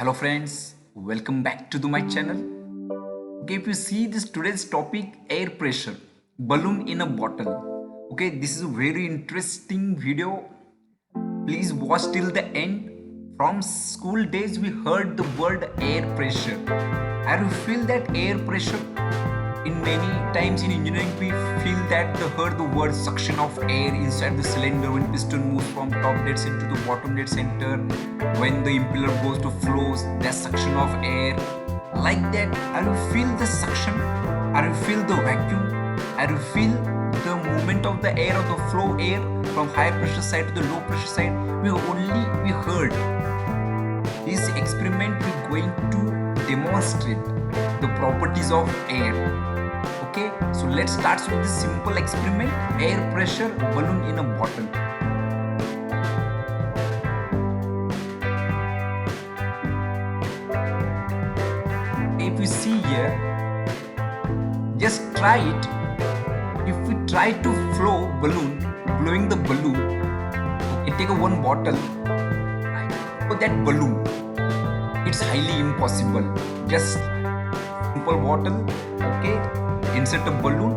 Hello friends, welcome back to my channel. Okay, if you see this today's topic, air pressure, balloon in a bottle. Okay, this is a very interesting video. Please watch till the end. From school days we heard the word air pressure. Have you feel that air pressure? In many times in engineering we feel that the heard the word suction of air inside the cylinder when piston moves from top dead center to bottom dead center. When the impeller goes to flows, that suction of air. Like that, are you feel the suction? Are you feel the vacuum? Are you feel the movement of the air or the flow air from high pressure side to the low pressure side? We heard. This experiment we're going to demonstrate the properties of air. Okay, so let's start with this simple experiment, air pressure balloon in a bottle. If you see here, just try it. If we try to blowing the balloon, okay, take one bottle, for that balloon, it's highly impossible. Just simple bottle, okay, insert a balloon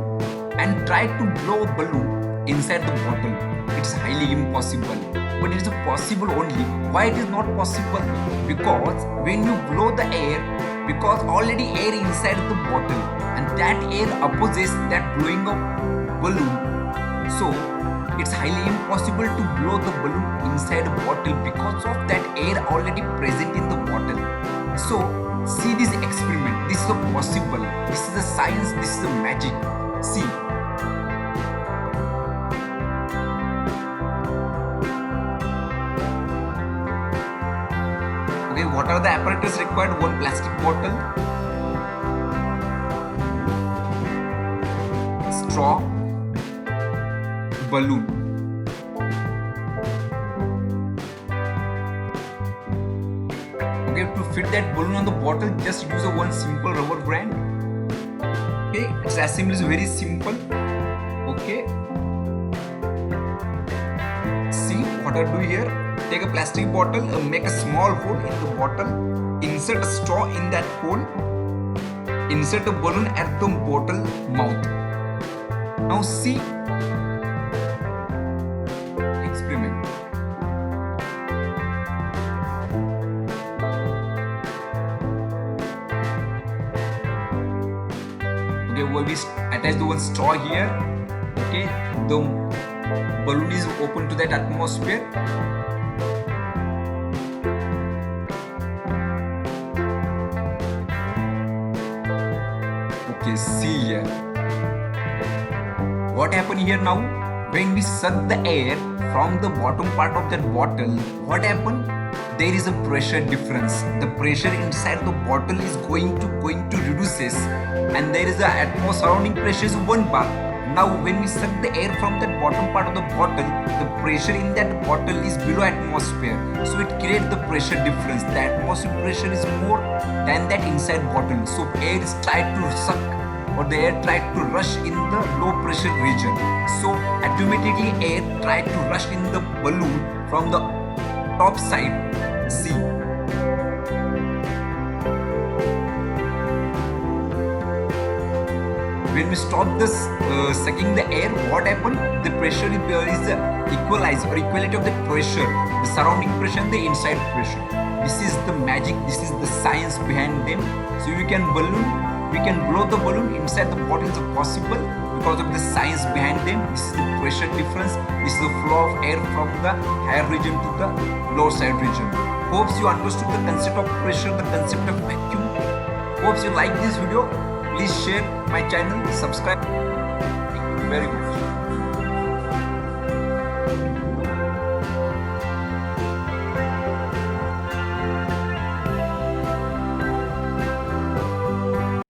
and try to blow a balloon inside the bottle. It's highly impossible, but it is possible only. Why it is not possible? Because when you blow the air, because already air inside the bottle and that air opposes that blowing of balloon, so it's highly impossible to blow the balloon inside a bottle because of that air already present in the bottle. So see this experiment. This is possible. This is the science. This is the magic. See. Okay, what are the apparatus required? One plastic bottle, straw, balloon. Okay, to fit that balloon on the bottle, just use one simple rubber band. Okay, its assembly is very simple. Okay, see what I do here. Take a plastic bottle, make a small hole in the bottle, insert a straw in that hole, insert a balloon at the bottle mouth. Now see experiment. Okay, we attach the one straw here. Okay, the balloon is open to that atmosphere. Okay, see here. What happened here now? When we suck the air from the bottom part of that bottle, what happened? There is a pressure difference. The pressure inside the bottle is going to reduces, and there is a surrounding pressure is 1 bar. Now when we suck the air from that bottom part of the bottle, the pressure in that bottle is below atmosphere, so it creates the pressure difference. The atmosphere pressure is more than that inside bottle, so air is tried to suck or the air tried to rush in the low pressure region. So automatically air tried to rush in the balloon from the top side. See. When we stop this sucking the air, what happened? The pressure is equalized or equality of the pressure, the surrounding pressure and the inside pressure. This is the magic. This is the science behind them. So we can blow the balloon inside the bottle is possible because of the science behind them. This is the pressure difference. This is the flow of air from the higher region to the lower side region. Hopes you understood the concept of pressure, the concept of vacuum. Hopes you like this video. Please share my channel, subscribe. Thank you very much.